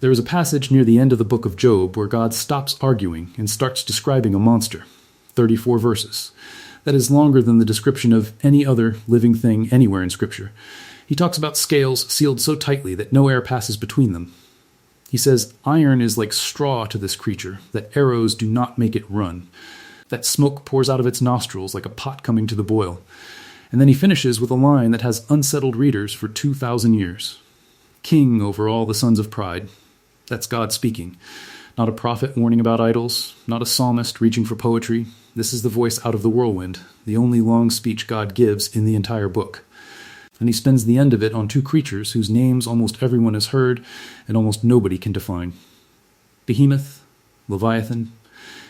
There is a passage near the end of the book of Job where God stops arguing and starts describing a monster. 34 verses. That is longer than the description of any other living thing anywhere in Scripture. He talks about scales sealed so tightly that no air passes between them. He says, iron is like straw to this creature, that arrows do not make it run. That smoke pours out of its nostrils like a pot coming to the boil. And then he finishes with a line that has unsettled readers for 2,000 years. King over all the sons of pride. That's God speaking. Not a prophet warning about idols, not a psalmist reaching for poetry. This is the voice out of the whirlwind, the only long speech God gives in the entire book. And he spends the end of it on two creatures whose names almost everyone has heard and almost nobody can define. Behemoth, Leviathan.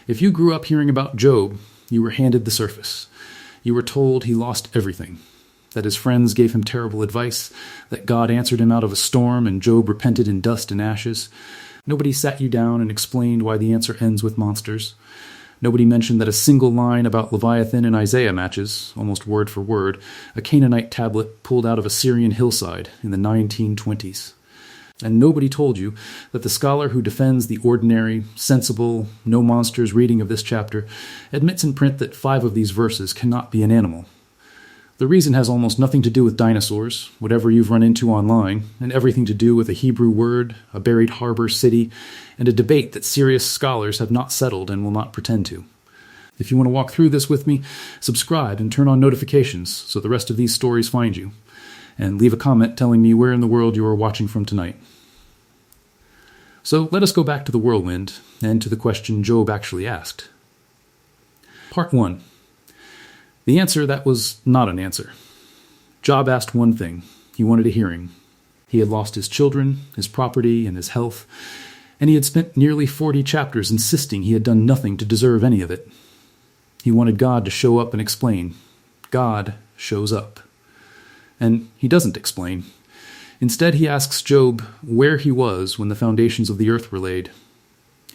If you grew up hearing about Job, you were handed the surface. You were told he lost everything, that his friends gave him terrible advice, that God answered him out of a storm and Job repented in dust and ashes. Nobody sat you down and explained why the answer ends with monsters. Nobody mentioned that a single line about Leviathan in Isaiah matches, almost word for word, a Canaanite tablet pulled out of a Syrian hillside in the 1920s. And nobody told you that the scholar who defends the ordinary, sensible, no monsters reading of this chapter admits in print that 5 of these verses cannot be an animal. The reason has almost nothing to do with dinosaurs, whatever you've run into online, and everything to do with a Hebrew word, a buried harbor city, and a debate that serious scholars have not settled and will not pretend to. If you want to walk through this with me, subscribe and turn on notifications so the rest of these stories find you. And leave a comment telling me where in the world you are watching from tonight. So let us go back to the whirlwind and to the question Job actually asked. Part 1. The answer that was not an answer. Job asked one thing. He wanted a hearing. He had lost his children, his property, and his health, and he had spent nearly 40 chapters insisting he had done nothing to deserve any of it. He wanted God to show up and explain. God shows up. And he doesn't explain. Instead, he asks Job where he was when the foundations of the earth were laid.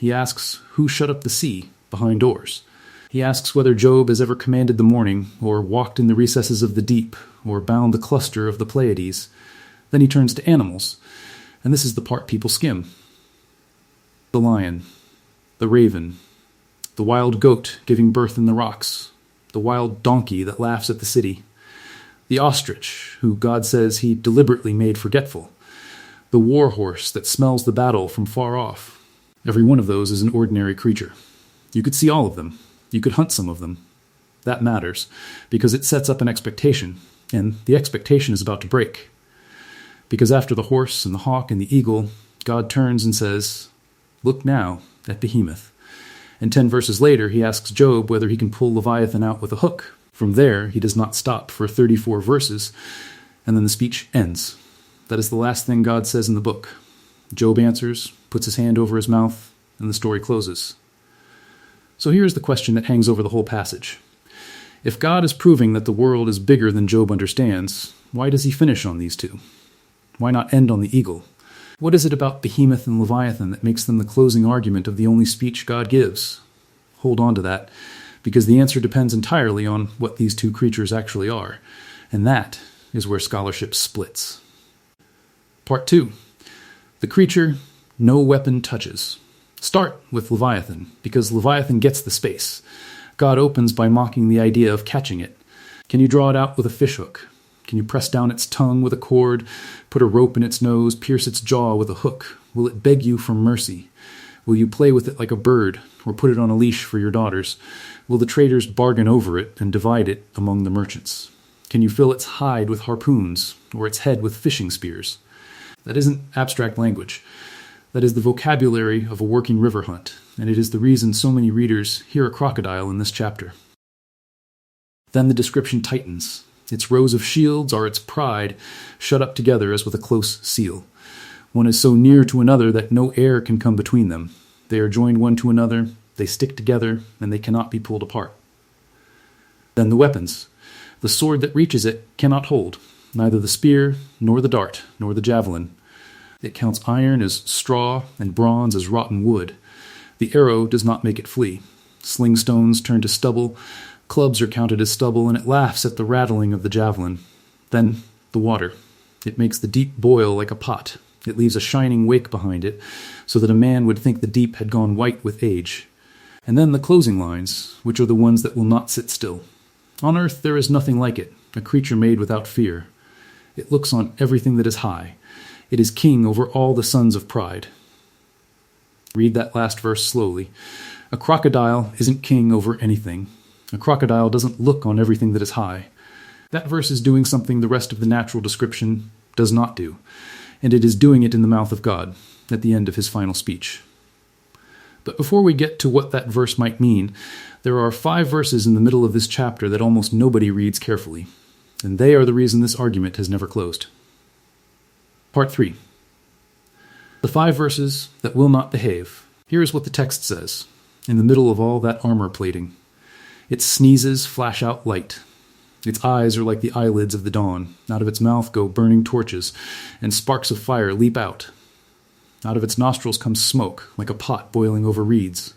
He asks who shut up the sea behind doors. He asks whether Job has ever commanded the morning, or walked in the recesses of the deep, or bound the cluster of the Pleiades. Then he turns to animals, and this is the part people skim. The lion, the raven, the wild goat giving birth in the rocks, the wild donkey that laughs at the city, the ostrich, who God says he deliberately made forgetful, the war horse that smells the battle from far off. Every one of those is an ordinary creature. You could see all of them. You could hunt some of them. That matters, because it sets up an expectation, and the expectation is about to break. Because after the horse and the hawk and the eagle, God turns and says, "Look now at Behemoth." And 10 verses later, he asks Job whether he can pull Leviathan out with a hook. From there, he does not stop for 34 verses, and then the speech ends. That is the last thing God says in the book. Job answers, puts his hand over his mouth, and the story closes. So here's the question that hangs over the whole passage. If God is proving that the world is bigger than Job understands, why does he finish on these two? Why not end on the eagle? What is it about Behemoth and Leviathan that makes them the closing argument of the only speech God gives? Hold on to that, because the answer depends entirely on what these two creatures actually are, and that is where scholarship splits. Part 2. The creature no weapon touches. Start with Leviathan, because Leviathan gets the space. God opens by mocking the idea of catching it. Can you draw it out with a fishhook? Can you press down its tongue with a cord, put a rope in its nose, pierce its jaw with a hook? Will it beg you for mercy? Will you play with it like a bird, or put it on a leash for your daughters? Will the traders bargain over it and divide it among the merchants? Can you fill its hide with harpoons, or its head with fishing spears? That isn't abstract language. That is the vocabulary of a working river hunt, and it is the reason so many readers hear a crocodile in this chapter. Then the description tightens. Its rows of shields are its pride, shut up together as with a close seal. One is so near to another that no air can come between them. They are joined one to another, they stick together, and they cannot be pulled apart. Then the weapons. The sword that reaches it cannot hold, neither the spear, nor the dart, nor the javelin. It counts iron as straw and bronze as rotten wood. The arrow does not make it flee. Sling stones turn to stubble, clubs are counted as stubble, and it laughs at the rattling of the javelin. Then the water. It makes the deep boil like a pot. It leaves a shining wake behind it, so that a man would think the deep had gone white with age. And then the closing lines, which are the ones that will not sit still. On earth there is nothing like it, a creature made without fear. It looks on everything that is high. It is king over all the sons of pride. Read that last verse slowly. A crocodile isn't king over anything. A crocodile doesn't look on everything that is high. That verse is doing something the rest of the natural description does not do, and it is doing it in the mouth of God, at the end of his final speech. But before we get to what that verse might mean, there are 5 verses in the middle of this chapter that almost nobody reads carefully, and they are the reason this argument has never closed. Part 3. The 5 verses that will not behave. Here is what the text says, in the middle of all that armor plating. Its sneezes flash out light. Its eyes are like the eyelids of the dawn. Out of its mouth go burning torches, and sparks of fire leap out. Out of its nostrils comes smoke, like a pot boiling over reeds.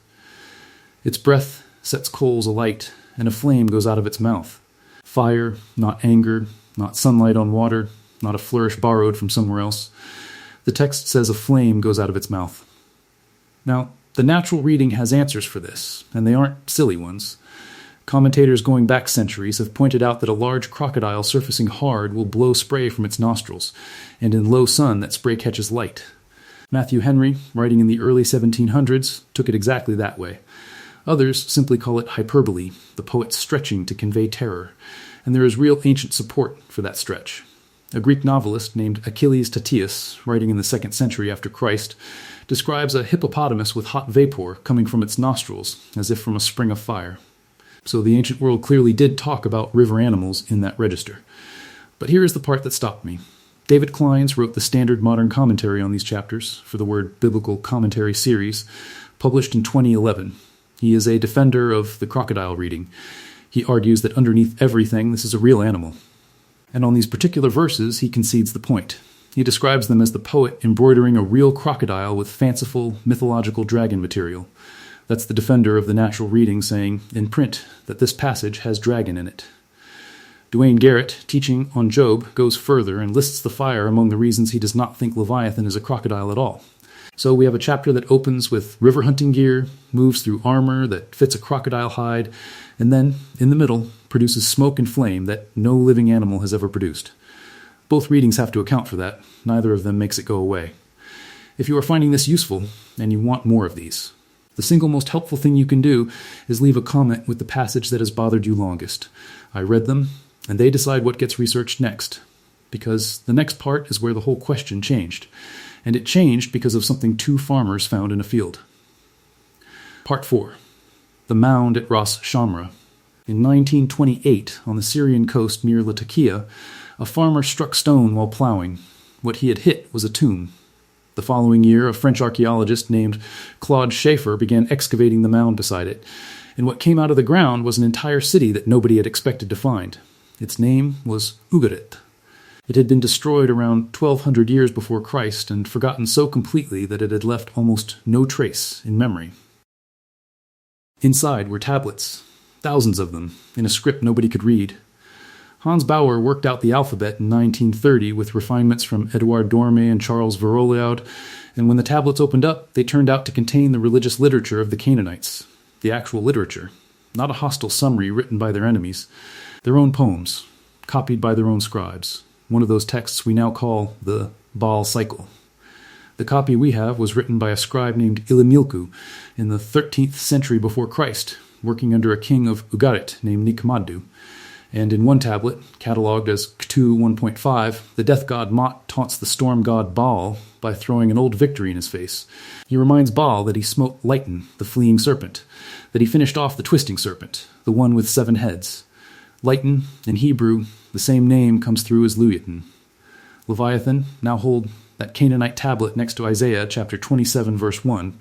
Its breath sets coals alight, and a flame goes out of its mouth. Fire, not anger, not sunlight on water, not a flourish borrowed from somewhere else. The text says a flame goes out of its mouth. Now, the natural reading has answers for this, and they aren't silly ones. Commentators going back centuries have pointed out that a large crocodile surfacing hard will blow spray from its nostrils, and in low sun that spray catches light. Matthew Henry, writing in the early 1700s, took it exactly that way. Others simply call it hyperbole, the poet stretching to convey terror, and there is real ancient support for that stretch. A Greek novelist named Achilles Tatius, writing in the 2nd century after Christ, describes a hippopotamus with hot vapor coming from its nostrils, as if from a spring of fire. So the ancient world clearly did talk about river animals in that register. But here is the part that stopped me. David Kleins wrote the standard modern commentary on these chapters for the Word Biblical Commentary series, published in 2011. He is a defender of the crocodile reading. He argues that underneath everything, this is a real animal. And on these particular verses, he concedes the point. He describes them as the poet embroidering a real crocodile with fanciful, mythological dragon material. That's the defender of the natural reading saying, in print, that this passage has dragon in it. Duane Garrett, teaching on Job, goes further and lists the fire among the reasons he does not think Leviathan is a crocodile at all. So we have a chapter that opens with river hunting gear, moves through armor that fits a crocodile hide, and then, in the middle, produces smoke and flame that no living animal has ever produced. Both readings have to account for that. Neither of them makes it go away. If you are finding this useful, and you want more of these, the single most helpful thing you can do is leave a comment with the passage that has bothered you longest. I read them, and they decide what gets researched next, because the next part is where the whole question changed, and it changed because of something 2 farmers found in a field. Part 4. The Mound at Ras Shamra. In 1928, on the Syrian coast near Latakia, a farmer struck stone while plowing. What he had hit was a tomb. The following year, a French archaeologist named Claude Schaeffer began excavating the mound beside it, and what came out of the ground was an entire city that nobody had expected to find. Its name was Ugarit. It had been destroyed around 1200 years before Christ and forgotten so completely that it had left almost no trace in memory. Inside were tablets, thousands of them, in a script nobody could read. Hans Bauer worked out the alphabet in 1930 with refinements from Edouard Dorme and Charles Veroliaud, and when the tablets opened up, they turned out to contain the religious literature of the Canaanites, the actual literature, not a hostile summary written by their enemies, their own poems, copied by their own scribes, one of those texts we now call the Baal cycle. The copy we have was written by a scribe named Ilimilku in the 13th century before Christ, working under a king of Ugarit named Nikmaddu. And in one tablet, catalogued as Cthulhu 1.5, the death god Mot taunts the storm god Baal by throwing an old victory in his face. He reminds Baal that he smote Leviathan, the fleeing serpent, that he finished off the twisting serpent, the one with 7 heads. Leviathan, in Hebrew, the same name comes through as Leviathan. Leviathan, now hold that Canaanite tablet next to Isaiah chapter 27, verse 1.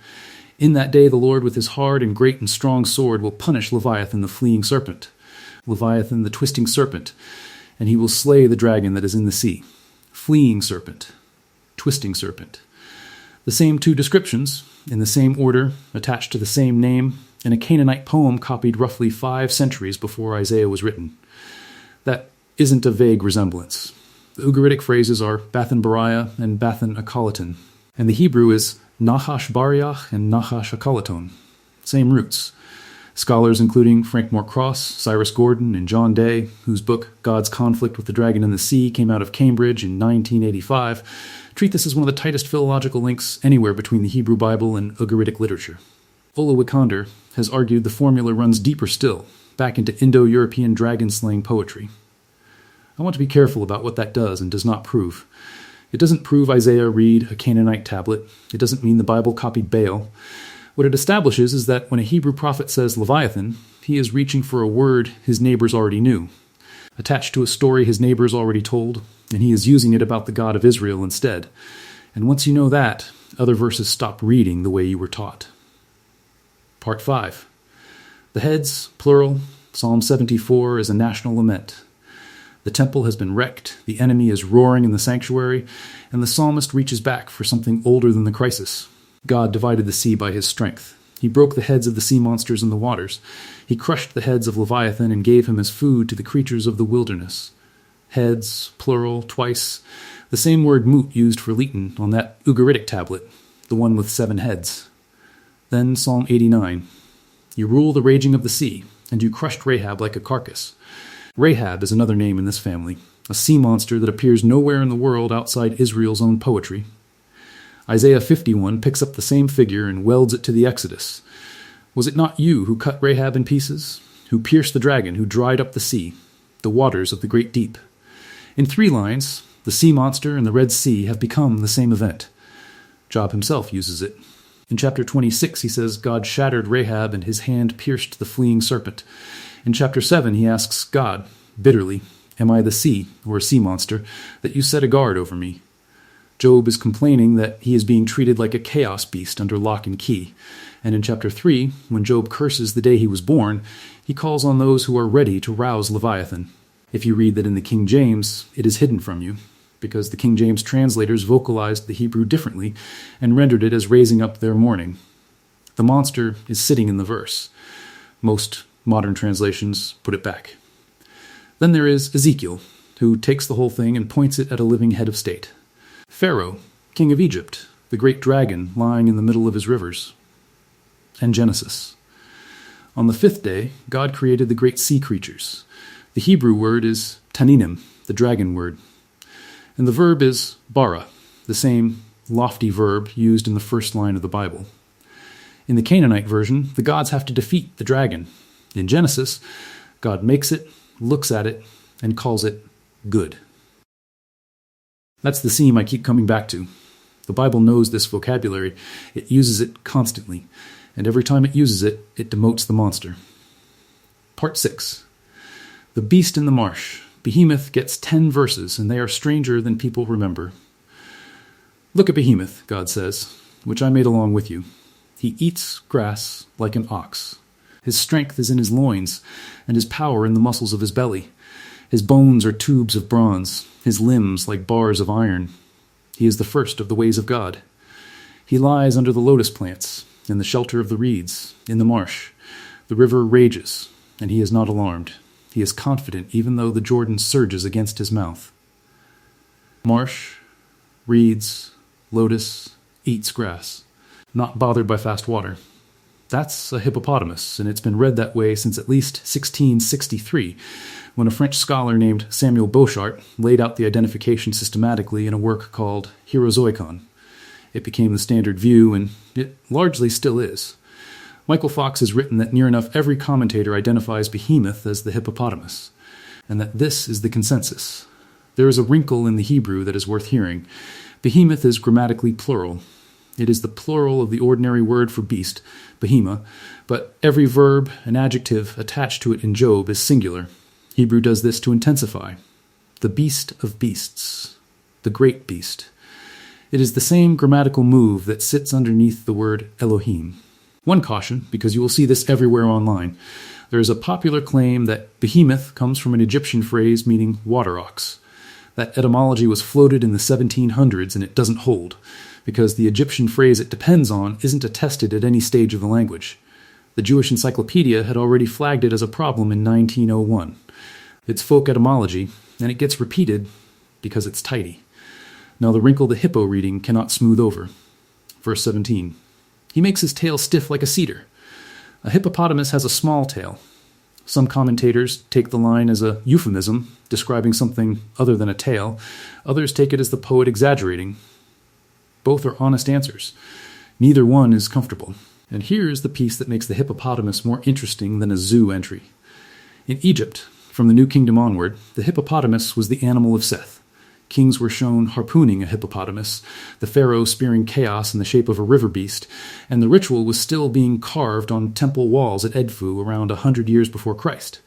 In that day the Lord with his hard and great and strong sword will punish Leviathan the fleeing serpent, Leviathan the twisting serpent, and he will slay the dragon that is in the sea. Fleeing serpent, twisting serpent. The same 2 descriptions, in the same order, attached to the same name, in a Canaanite poem copied roughly 5 centuries before Isaiah was written. That isn't a vague resemblance. The Ugaritic phrases are Bathan Bariah and Bathan Akalaton, and the Hebrew is Nahash Bariach and Nahash Akalaton. Same roots. Scholars including Frank Moore-Cross, Cyrus Gordon, and John Day, whose book God's Conflict with the Dragon and the Sea came out of Cambridge in 1985, treat this as one of the tightest philological links anywhere between the Hebrew Bible and Ugaritic literature. Ola Wikander has argued the formula runs deeper still, back into Indo-European dragon-slaying poetry. I want to be careful about what that does and does not prove. It doesn't prove Isaiah read a Canaanite tablet. It doesn't mean the Bible copied Baal. What it establishes is that when a Hebrew prophet says Leviathan, he is reaching for a word his neighbors already knew, attached to a story his neighbors already told, and he is using it about the God of Israel instead. And once you know that, other verses stop reading the way you were taught. Part 5. The heads, plural, Psalm 74 is a national lament. The temple has been wrecked, the enemy is roaring in the sanctuary, and the psalmist reaches back for something older than the crisis. God divided the sea by his strength. He broke the heads of the sea monsters in the waters. He crushed the heads of Leviathan and gave him as food to the creatures of the wilderness. Heads, plural, twice. The same word mut used for Leeton on that Ugaritic tablet, the one with 7 heads. Then Psalm 89. You rule the raging of the sea, and you crushed Rahab like a carcass. Rahab is another name in this family, a sea monster that appears nowhere in the world outside Israel's own poetry. Isaiah 51 picks up the same figure and welds it to the Exodus. Was it not you who cut Rahab in pieces, who pierced the dragon, who dried up the sea, the waters of the great deep? In 3 lines, the sea monster and the Red Sea have become the same event. Job himself uses it. In chapter 26, he says God shattered Rahab and his hand pierced the fleeing serpent. In chapter 7, he asks God, bitterly, am I the sea, or a sea monster, that you set a guard over me? Job is complaining that he is being treated like a chaos beast under lock and key. And in chapter 3, when Job curses the day he was born, he calls on those who are ready to rouse Leviathan. If you read that in the King James, it is hidden from you, because the King James translators vocalized the Hebrew differently and rendered it as raising up their mourning. The monster is sitting in the verse. Most modern translations put it back. Then there is Ezekiel, who takes the whole thing and points it at a living head of state. Pharaoh, king of Egypt, the great dragon lying in the middle of his rivers. And Genesis. On the 5th day, God created the great sea creatures. The Hebrew word is taninim, the dragon word. And the verb is bara, the same lofty verb used in the first line of the Bible. In the Canaanite version, the gods have to defeat the dragon. In Genesis, God makes it, looks at it, and calls it good. That's the theme I keep coming back to. The Bible knows this vocabulary. It uses it constantly, and every time it uses it, it demotes the monster. Part 6. The Beast in the Marsh. Behemoth gets 10 verses, and they are stranger than people remember. Look at Behemoth, God says, which I made along with you. He eats grass like an ox. His strength is in his loins, and his power in the muscles of his belly. His bones are tubes of bronze, his limbs like bars of iron. He is the first of the ways of God. He lies under the lotus plants, in the shelter of the reeds, in the marsh. The river rages, and he is not alarmed. He is confident even though the Jordan surges against his mouth. Marsh, reeds, lotus, eats grass, not bothered by fast water. That's a hippopotamus, and it's been read that way since at least 1663, when a French scholar named Samuel Bochart laid out the identification systematically in a work called Herozoikon. It became the standard view, and it largely still is. Michael Fox has written that near enough every commentator identifies Behemoth as the hippopotamus, and that this is the consensus. There is a wrinkle in the Hebrew that is worth hearing. Behemoth is grammatically plural. It is the plural of the ordinary word for beast, behema, but every verb and adjective attached to it in Job is singular. Hebrew does this to intensify. The beast of beasts, the great beast. It is the same grammatical move that sits underneath the word Elohim. One caution, because you will see this everywhere online. There is a popular claim that behemoth comes from an Egyptian phrase meaning water ox. That etymology was floated in the 1700s and it doesn't hold, because the Egyptian phrase it depends on isn't attested at any stage of the language. The Jewish Encyclopedia had already flagged it as a problem in 1901. It's folk etymology, and it gets repeated, because it's tidy. Now the wrinkle the hippo reading cannot smooth over. Verse 17. He makes his tail stiff like a cedar. A hippopotamus has a small tail. Some commentators take the line as a euphemism, describing something other than a tail. Others take it as the poet exaggerating. Both are honest answers. Neither one is comfortable. And here is the piece that makes the hippopotamus more interesting than a zoo entry. In Egypt, from the New Kingdom onward, the hippopotamus was the animal of Seth. Kings were shown harpooning a hippopotamus, the pharaoh spearing chaos in the shape of a river beast, and the ritual was still being carved on temple walls at Edfu around 100 years before Christ.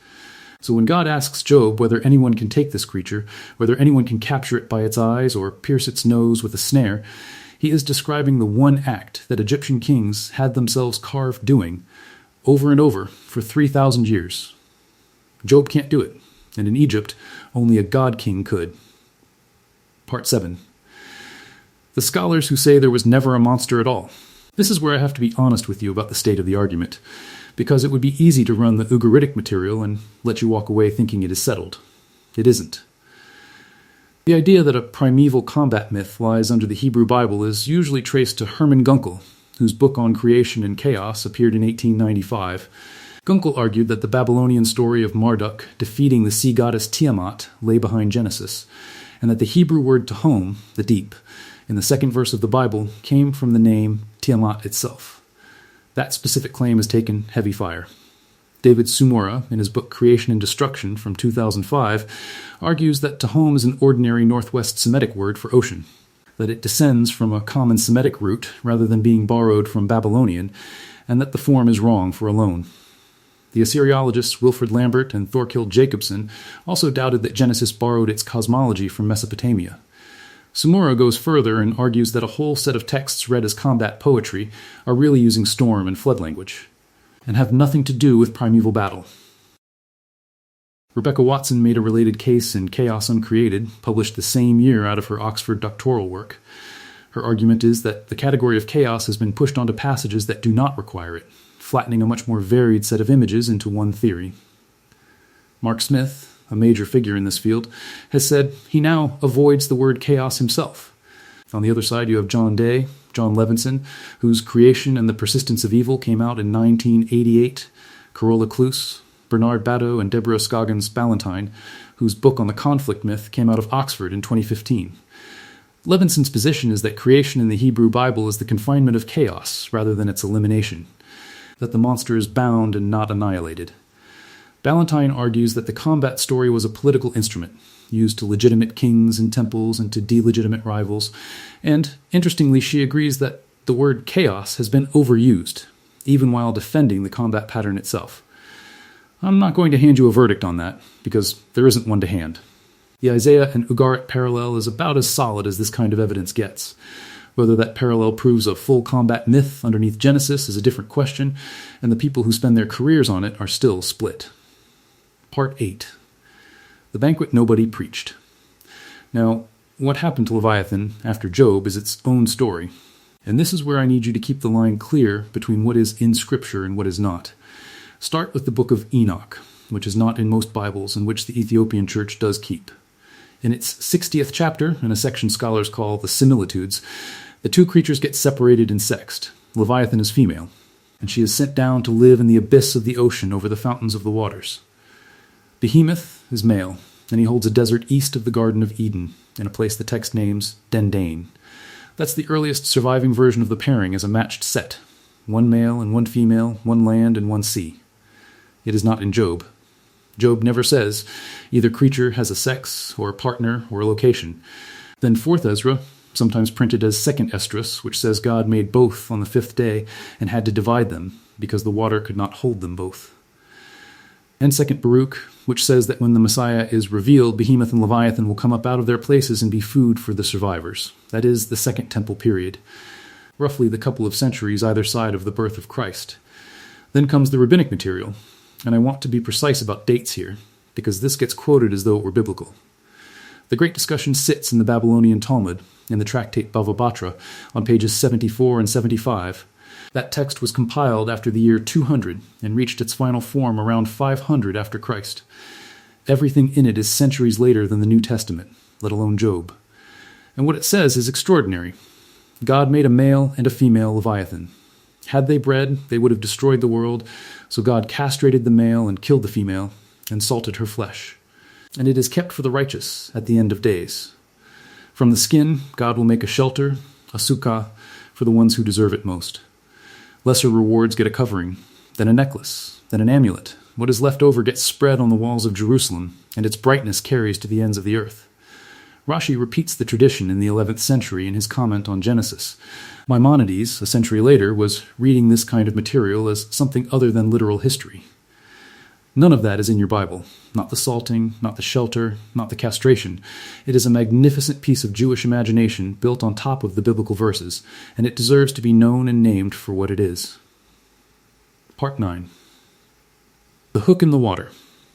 So when God asks Job whether anyone can take this creature, whether anyone can capture it by its eyes or pierce its nose with a snare, he is describing the one act that Egyptian kings had themselves carved doing over and over for 3,000 years. Job can't do it, and in Egypt, only a god king could. Part 7. The scholars who say there was never a monster at all. This is where I have to be honest with you about the state of the argument, because it would be easy to run the Ugaritic material and let you walk away thinking it is settled. It isn't. The idea that a primeval combat myth lies under the Hebrew Bible is usually traced to Hermann Gunkel, whose book on creation and chaos appeared in 1895. Gunkel argued that the Babylonian story of Marduk defeating the sea goddess Tiamat lay behind Genesis, and that the Hebrew word Tehom, the deep, in the second verse of the Bible came from the name Tiamat itself. That specific claim has taken heavy fire. David Sumora, in his book Creation and Destruction from 2005, argues that Tehom is an ordinary Northwest Semitic word for ocean, that it descends from a common Semitic root rather than being borrowed from Babylonian, and that the form is wrong for alone. The Assyriologists Wilfrid Lambert and Thorkild Jacobson also doubted that Genesis borrowed its cosmology from Mesopotamia. Sumora goes further and argues that a whole set of texts read as combat poetry are really using storm and flood language, and have nothing to do with primeval battle. Rebecca Watson made a related case in Chaos Uncreated, published the same year out of her Oxford doctoral work. Her argument is that the category of chaos has been pushed onto passages that do not require it, flattening a much more varied set of images into one theory. Mark Smith, a major figure in this field, has said he now avoids the word chaos himself. On the other side, you have John Day, John Levinson, whose Creation and the Persistence of Evil came out in 1988, Carola Cluse, Bernard Badeau, and Deborah Scoggins Ballantyne, whose book on the conflict myth came out of Oxford in 2015. Levinson's position is that creation in the Hebrew Bible is the confinement of chaos rather than its elimination, that the monster is bound and not annihilated. Ballantyne argues that the combat story was a political instrument, used to legitimate kings and temples and to delegitimate rivals, and, interestingly, she agrees that the word chaos has been overused, even while defending the combat pattern itself. I'm not going to hand you a verdict on that, because there isn't one to hand. The Isaiah and Ugarit parallel is about as solid as this kind of evidence gets. Whether that parallel proves a full combat myth underneath Genesis is a different question, and the people who spend their careers on it are still split. Part 8. The Banquet Nobody Preached. Now, what happened to Leviathan after Job is its own story, and this is where I need you to keep the line clear between what is in Scripture and what is not. Start with the book of Enoch, which is not in most Bibles and which the Ethiopian Church does keep. In its 60th chapter, in a section scholars call the Similitudes, the two creatures get separated and sexed. Leviathan is female, and she is sent down to live in the abyss of the ocean over the fountains of the waters. Behemoth is male, and he holds a desert east of the Garden of Eden, in a place the text names Dendane. That's the earliest surviving version of the pairing as a matched set. One male and one female, one land and one sea. It is not in Job. Job never says either creature has a sex, or a partner, or a location. Then 4th Ezra, sometimes printed as 2nd Esdras, which says God made both on the 5th day and had to divide them, because the water could not hold them both. And 2nd Baruch, which says that when the Messiah is revealed, Behemoth and Leviathan will come up out of their places and be food for the survivors. That is the Second Temple period, roughly the couple of centuries either side of the birth of Christ. Then comes the rabbinic material, and I want to be precise about dates here, because this gets quoted as though it were biblical. The great discussion sits in the Babylonian Talmud, in the tractate Bava Batra, on pages 74 and 75. That text was compiled after the year 200 and reached its final form around 500 after Christ. Everything in it is centuries later than the New Testament, let alone Job. And what it says is extraordinary. God made a male and a female Leviathan. Had they bred, they would have destroyed the world, so God castrated the male and killed the female, and salted her flesh. And it is kept for the righteous at the end of days. From the skin, God will make a shelter, a sukkah, for the ones who deserve it most. Lesser rewards get a covering, then a necklace, then an amulet. What is left over gets spread on the walls of Jerusalem, and its brightness carries to the ends of the earth. Rashi repeats the tradition in the 11th century in his comment on Genesis. Maimonides, a century later, was reading this kind of material as something other than literal history. None of that is in your Bible. Not the salting, not the shelter, not the castration. It is a magnificent piece of Jewish imagination built on top of the biblical verses, and it deserves to be known and named for what it is. Part 9. The Hook in the Water.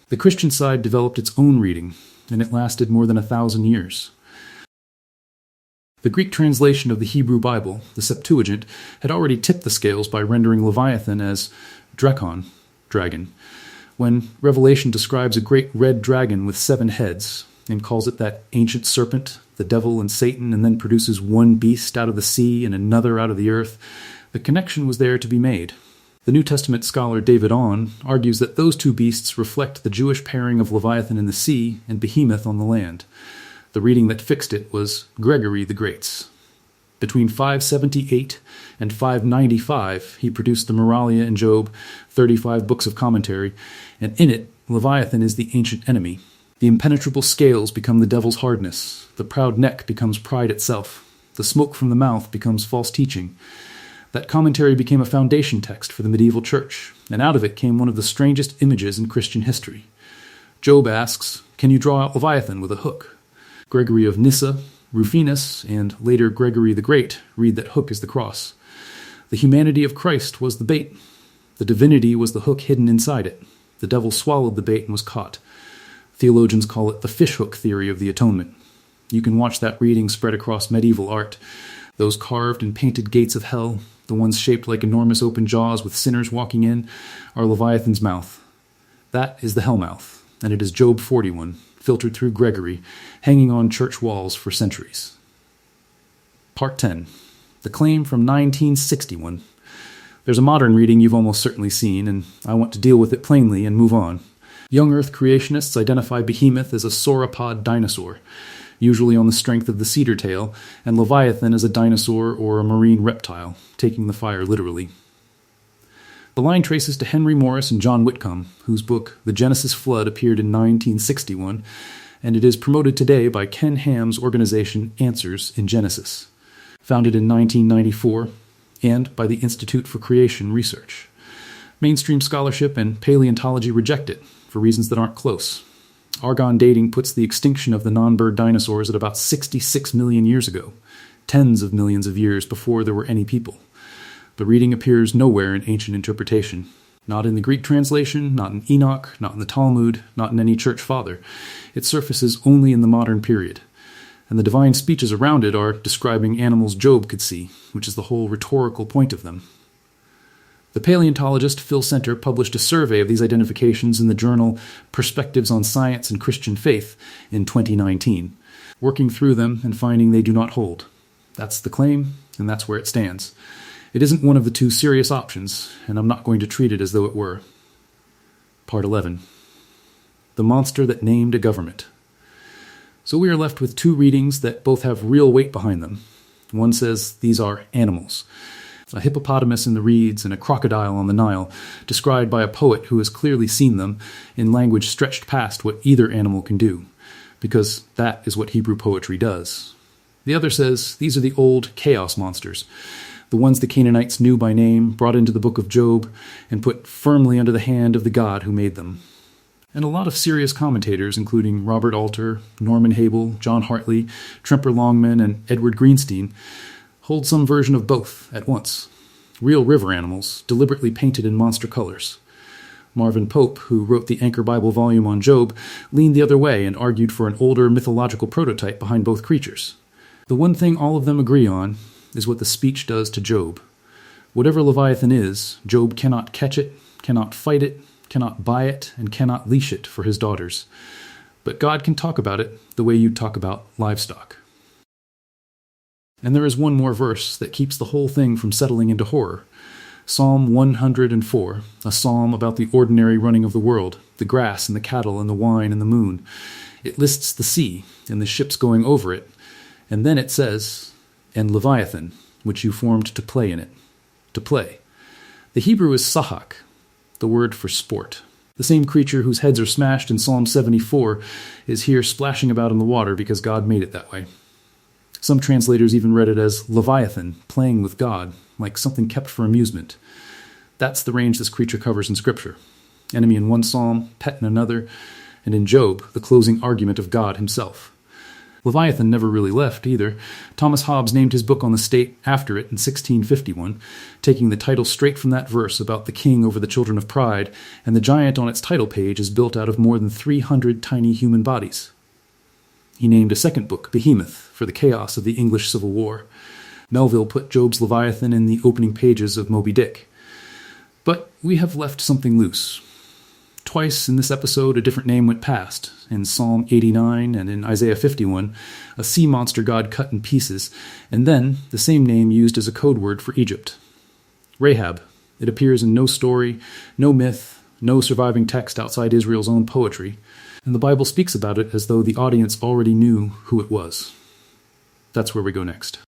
The Christian side developed its own reading, and it lasted more than 1,000 years. The Greek translation of the Hebrew Bible, the Septuagint, had already tipped the scales by rendering Leviathan as drakon, dragon, when Revelation describes a great red dragon with 7 heads, and calls it that ancient serpent, the devil and Satan, and then produces one beast out of the sea and another out of the earth, the connection was there to be made. The New Testament scholar David Ahn argues that those two beasts reflect the Jewish pairing of Leviathan in the sea and Behemoth on the land. The reading that fixed it was Gregory the Great's. Between 578 and 595, he produced the Moralia and Job, 35 books of commentary, and in it, Leviathan is the ancient enemy. The impenetrable scales become the devil's hardness. The proud neck becomes pride itself. The smoke from the mouth becomes false teaching. That commentary became a foundation text for the medieval church, and out of it came one of the strangest images in Christian history. Job asks, "Can you draw out Leviathan with a hook?" Gregory of Nyssa, Rufinus, and later Gregory the Great read that hook is the cross. The humanity of Christ was the bait. The divinity was the hook hidden inside it. The devil swallowed the bait and was caught. Theologians call it the fishhook theory of the atonement. You can watch that reading spread across medieval art. Those carved and painted gates of hell, the ones shaped like enormous open jaws with sinners walking in, are Leviathan's mouth. That is the hell mouth, and it is Job 41, filtered through Gregory, hanging on church walls for centuries. Part 10. The claim from 1961. There's a modern reading you've almost certainly seen, and I want to deal with it plainly and move on. Young Earth creationists identify Behemoth as a sauropod dinosaur, usually on the strength of the cedar tail, and Leviathan as a dinosaur or a marine reptile, taking the fire literally. The line traces to Henry Morris and John Whitcomb, whose book The Genesis Flood appeared in 1961, and it is promoted today by Ken Ham's organization Answers in Genesis, founded in 1994, and by the Institute for Creation Research. Mainstream scholarship and paleontology reject it, for reasons that aren't close. Argon dating puts the extinction of the non-bird dinosaurs at about 66 million years ago, tens of millions of years before there were any people. The reading appears nowhere in ancient interpretation. Not in the Greek translation, not in Enoch, not in the Talmud, not in any church father. It surfaces only in the modern period. And the divine speeches around it are describing animals Job could see, which is the whole rhetorical point of them. The paleontologist Phil Center published a survey of these identifications in the journal Perspectives on Science and Christian Faith in 2019, working through them and finding they do not hold. That's the claim, and that's where it stands. It isn't one of the two serious options, and I'm not going to treat it as though it were. Part 11. The monster that named a government. So we are left with two readings that both have real weight behind them. One says these are animals. A hippopotamus in the reeds and a crocodile on the Nile, described by a poet who has clearly seen them in language stretched past what either animal can do, because that is what Hebrew poetry does. The other says these are the old chaos monsters, the ones the Canaanites knew by name, brought into the book of Job, and put firmly under the hand of the God who made them. And a lot of serious commentators, including Robert Alter, Norman Habel, John Hartley, Tremper Longman, and Edward Greenstein, hold some version of both at once. Real river animals, deliberately painted in monster colors. Marvin Pope, who wrote the Anchor Bible volume on Job, leaned the other way and argued for an older mythological prototype behind both creatures. The one thing all of them agree on is what the speech does to Job. Whatever Leviathan is, Job cannot catch it, cannot fight it, cannot buy it, and cannot leash it for his daughters. But God can talk about it the way you'd talk about livestock. And there is one more verse that keeps the whole thing from settling into horror. Psalm 104, a psalm about the ordinary running of the world, the grass and the cattle and the wine and the moon. It lists the sea and the ships going over it, and then it says, and Leviathan, which you formed to play in it. To play. The Hebrew is sahak, the word for sport. The same creature whose heads are smashed in Psalm 74 is here splashing about in the water because God made it that way. Some translators even read it as Leviathan, playing with God, like something kept for amusement. That's the range this creature covers in Scripture. Enemy in one psalm, pet in another, and in Job, the closing argument of God himself. Leviathan never really left either. Thomas Hobbes named his book on the state after it in 1651, taking the title straight from that verse about the king over the children of pride, and the giant on its title page is built out of more than 300 tiny human bodies. He named a second book, Behemoth, for the chaos of the English Civil War. Melville put Job's Leviathan in the opening pages of Moby Dick. But we have left something loose. Twice in this episode, a different name went past. In Psalm 89 and in Isaiah 51, a sea monster god cut in pieces, and then the same name used as a code word for Egypt. Rahab. It appears in no story, no myth, no surviving text outside Israel's own poetry, and the Bible speaks about it as though the audience already knew who it was. That's where we go next.